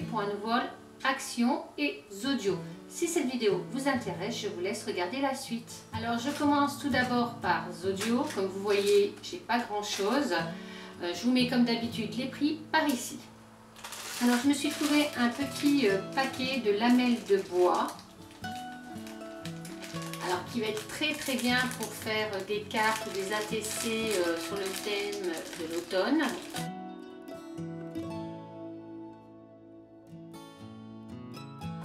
pour un nouveau haul Action et Zodio. Si cette vidéo vous intéresse, je vous laisse regarder la suite. Alors je commence tout d'abord par Zodio. Comme vous voyez, j'ai pas grand chose. Je vous mets comme d'habitude les prix par ici. Alors je me suis trouvé un petit paquet de lamelles de bois. Alors qui va être très bien pour faire des cartes ou des ATC sur le thème de l'automne.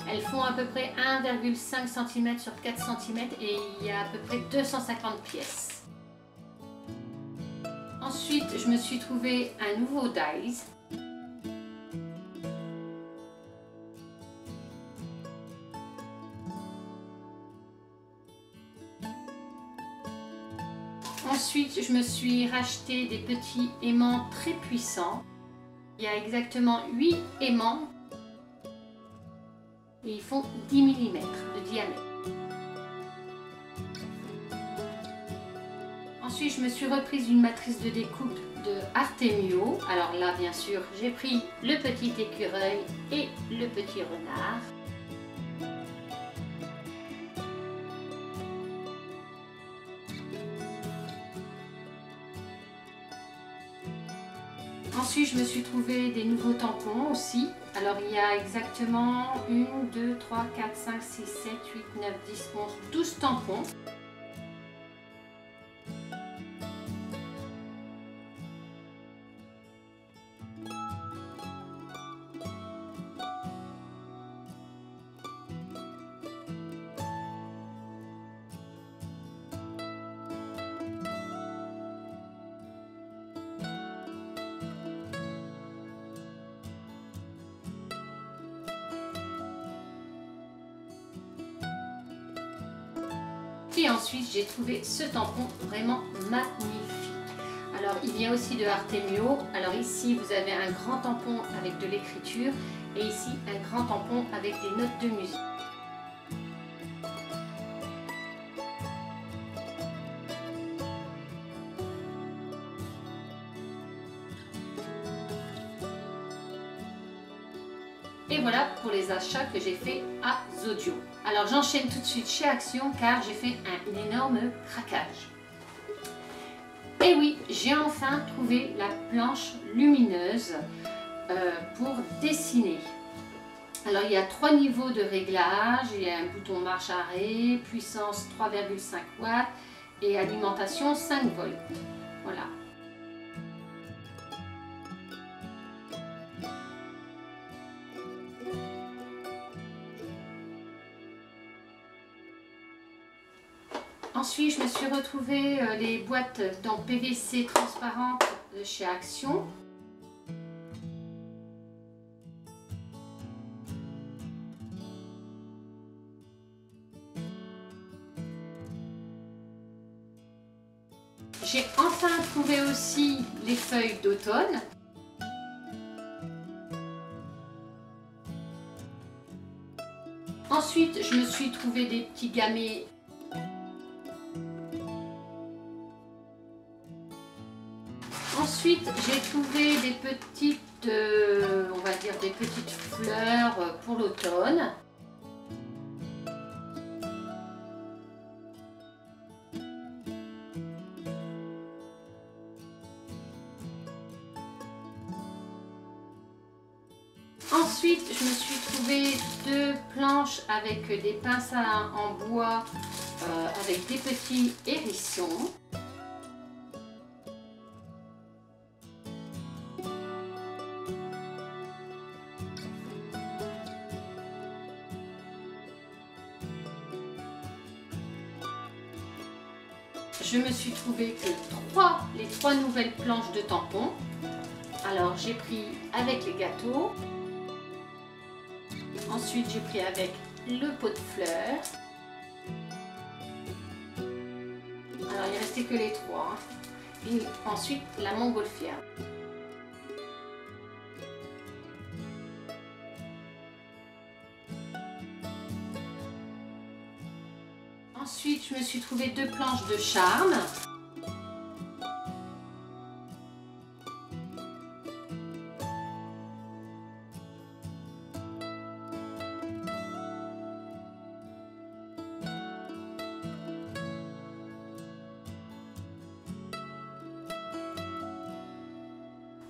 Elles font à peu près 1,5 cm sur 4 cm et il y a à peu près 250 pièces. Ensuite, je me suis trouvé un nouveau dies. Ensuite, je me suis racheté des petits aimants très puissants. Il y a exactement 8 aimants. Et ils font 10 mm de diamètre. Ensuite, je me suis reprise une matrice de découpe de Artemio. Alors là, bien sûr, j'ai pris le petit écureuil et le petit renard. Ensuite, je me suis trouvé des nouveaux tampons aussi. Alors, il y a exactement 1, 2, 3, 4, 5, 6, 7, 8, 9, 10, 11, 12 tampons. Et ensuite, j'ai trouvé ce tampon vraiment magnifique. Alors, il vient aussi de Artemio. Alors ici, vous avez un grand tampon avec de l'écriture et ici, un grand tampon avec des notes de musique. Et voilà pour les achats que j'ai fait à Zodio. Alors j'enchaîne tout de suite chez Action car j'ai fait un énorme craquage. Et oui, j'ai enfin trouvé la planche lumineuse pour dessiner. Alors il y a 3 niveaux de réglage, il y a un bouton marche-arrêt, puissance 3,5 watts et alimentation 5 volts. Voilà. Ensuite, je me suis retrouvé les boîtes dans PVC transparentes de chez Action. J'ai enfin trouvé aussi les feuilles d'automne. Ensuite, je me suis trouvé des petits gamets. Ensuite, j'ai trouvé des petites, on va dire des petites fleurs pour l'automne. Ensuite, je me suis trouvé 2 planches avec des pinces en bois avec des petits hérissons. Je me suis trouvé que les 3 nouvelles planches de tampons. Alors j'ai pris avec les gâteaux. Ensuite j'ai pris avec le pot de fleurs. Alors il ne restait que les 3. Et ensuite la montgolfière. Ensuite, je me suis trouvé 2 planches de charme.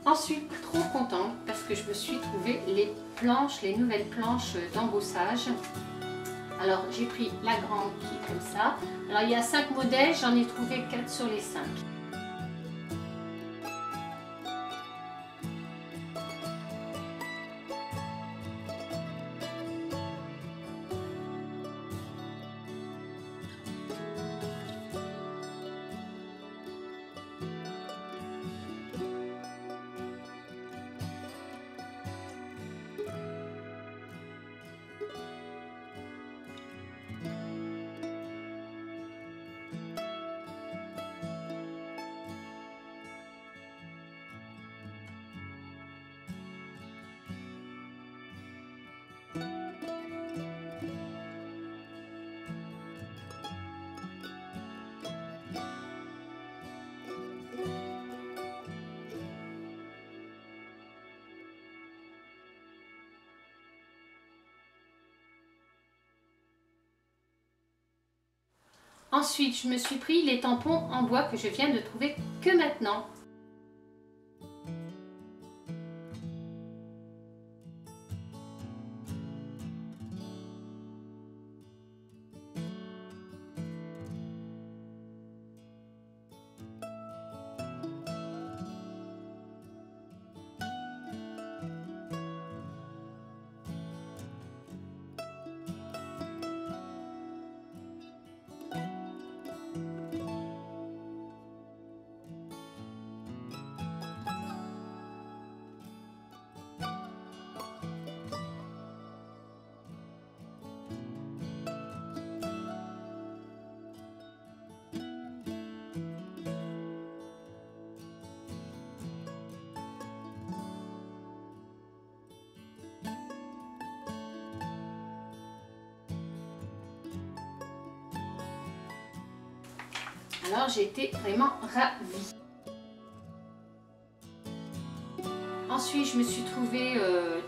Ensuite, trop contente parce que je me suis trouvé les planches, les nouvelles planches d'embossage. Alors j'ai pris la grande qui est comme ça. Alors il y a 5 modèles, j'en ai trouvé 4 sur les 5. Ensuite, je me suis pris les tampons en bois que je viens de trouver que maintenant. Alors j'ai été vraiment ravie. Ensuite, je me suis trouvé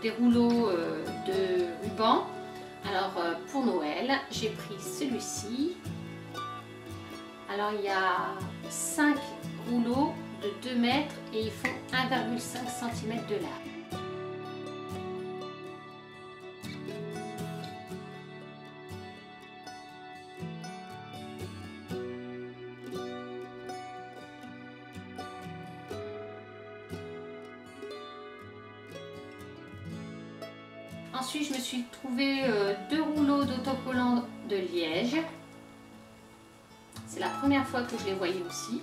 des rouleaux de ruban. Alors pour Noël, j'ai pris celui-ci. Alors il y a 5 rouleaux de 2 mètres et ils font 1,5 cm de large. Ensuite, je me suis trouvé 2 rouleaux d'autocollants de liège. C'est la première fois que je les voyais aussi.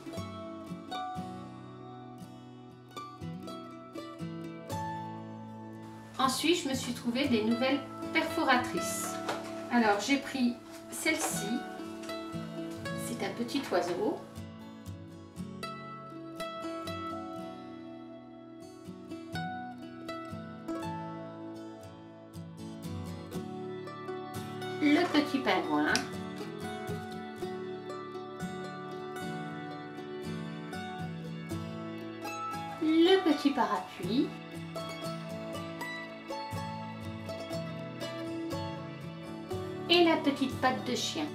Ensuite, je me suis trouvé des nouvelles perforatrices. Alors, j'ai pris celle-ci. C'est un petit oiseau. Le petit pingouin, le petit parapluie, et la petite patte de chien.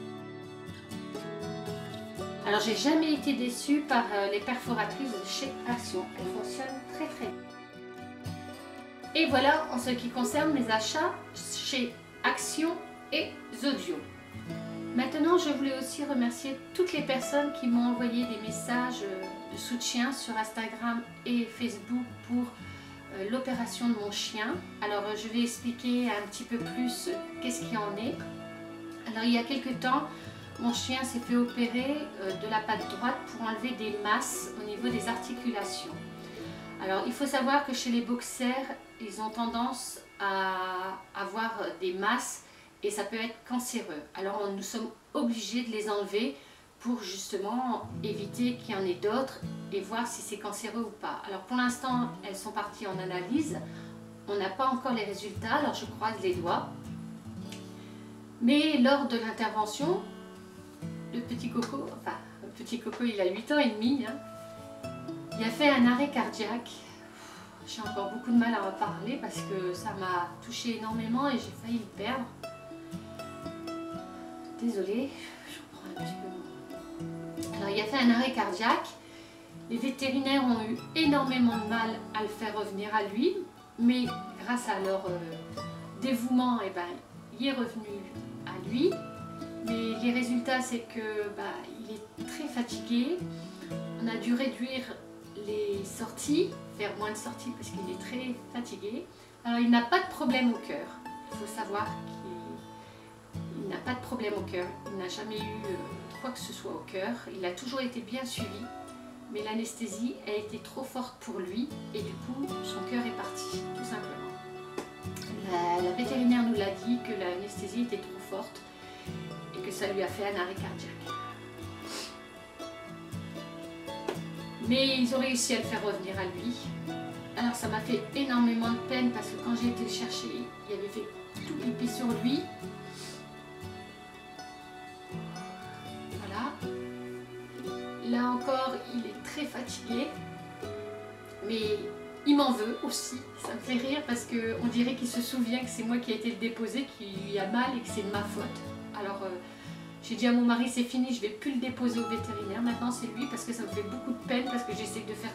Alors j'ai jamais été déçue par les perforatrices de chez Action, elles fonctionnent très très bien. Et voilà en ce qui concerne mes achats chez Action et Zodio. Maintenant, je voulais aussi remercier toutes les personnes qui m'ont envoyé des messages de soutien sur Instagram et Facebook pour l'opération de mon chien. Alors, je vais expliquer un petit peu plus qu'est-ce qu'il en est. Alors, il y a quelques temps, mon chien s'est fait opérer de la patte droite pour enlever des masses au niveau des articulations. Alors, il faut savoir que chez les boxers, ils ont tendance à avoir des masses et ça peut être cancéreux. Alors nous sommes obligés de les enlever pour justement éviter qu'il y en ait d'autres et voir si c'est cancéreux ou pas. Alors pour l'instant, elles sont parties en analyse. On n'a pas encore les résultats, alors je croise les doigts. Mais lors de l'intervention, le petit coco il a 8 ans et demi, hein, il a fait un arrêt cardiaque. J'ai encore beaucoup de mal à en parler parce que ça m'a touché énormément et j'ai failli le perdre. Désolée, je reprends un petit peu. Alors il a fait un arrêt cardiaque Les vétérinaires ont eu énormément de mal à le faire revenir à lui, mais grâce à leur dévouement, eh ben, il est revenu à lui. Mais les résultats, c'est que il est très fatigué. On a dû réduire les sorties, faire moins de sorties parce qu'il est très fatigué. Alors il n'a pas de problème au cœur. Il faut savoir qu'il n'a pas de problème au cœur. Il n'a jamais eu quoi que ce soit au cœur. Il a toujours été bien suivi. Mais l'anesthésie a été trop forte pour lui et du coup son cœur est parti, tout simplement. La vétérinaire nous l'a dit que l'anesthésie était trop forte et que ça lui a fait un arrêt cardiaque. Mais ils ont réussi à le faire revenir à lui. Alors ça m'a fait énormément de peine parce que quand j'ai été le chercher, il avait fait tout pipi sur lui. Voilà. Là encore, il est très fatigué, mais il m'en veut aussi. Ça me fait rire parce qu'on dirait qu'il se souvient que c'est moi qui ai été le déposer, qui lui a mal et que c'est de ma faute. Alors j'ai dit à mon mari, c'est fini, je ne vais plus le déposer au vétérinaire. Maintenant c'est lui parce que ça me fait beaucoup de peine parce que j'essaie de faire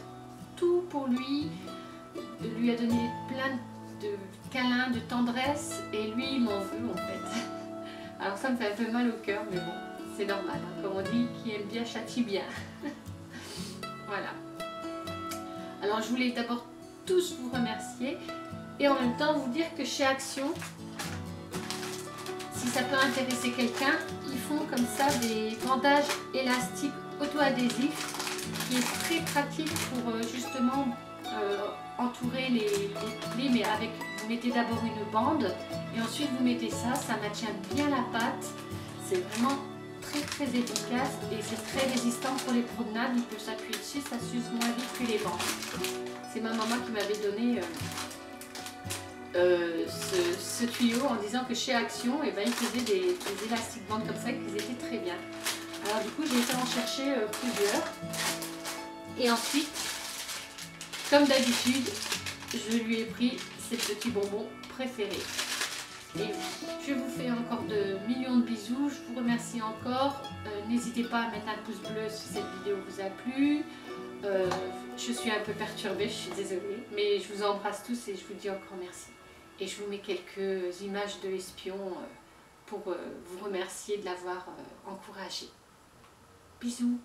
tout pour lui, de lui donner plein de câlins, de tendresse et lui il m'en veut en fait. Alors ça me fait un peu mal au cœur, mais bon. C'est normal, hein. Comme on dit, qui aime bien châtie bien. Voilà. Alors je voulais d'abord tous vous remercier et en même temps vous dire que chez Action, si ça peut intéresser quelqu'un, ils font comme ça des bandages élastiques auto-adhésifs qui est très pratique pour justement entourer les plis, mais avec, vous mettez d'abord une bande et ensuite vous mettez ça, ça maintient bien la pâte. C'est vraiment très efficace et c'est très résistant pour les promenades. Il peut s'appuyer dessus, ça s'use moins vite que les bandes. C'est ma maman qui m'avait donné ce tuyau en disant que chez Action, eh ben, ils faisaient des élastiques bandes comme ça et qu'ils étaient très bien. Alors du coup j'ai été en chercher plusieurs et ensuite, comme d'habitude, je lui ai pris ses petits bonbons préférés. Et je vous fais encore de millions de bisous, je vous remercie encore. N'hésitez pas à mettre un pouce bleu si cette vidéo vous a plu. Je suis un peu perturbée, je suis désolée, mais je vous embrasse tous et je vous dis encore merci. Et je vous mets quelques images de espions pour vous remercier de l'avoir encouragé. Bisous.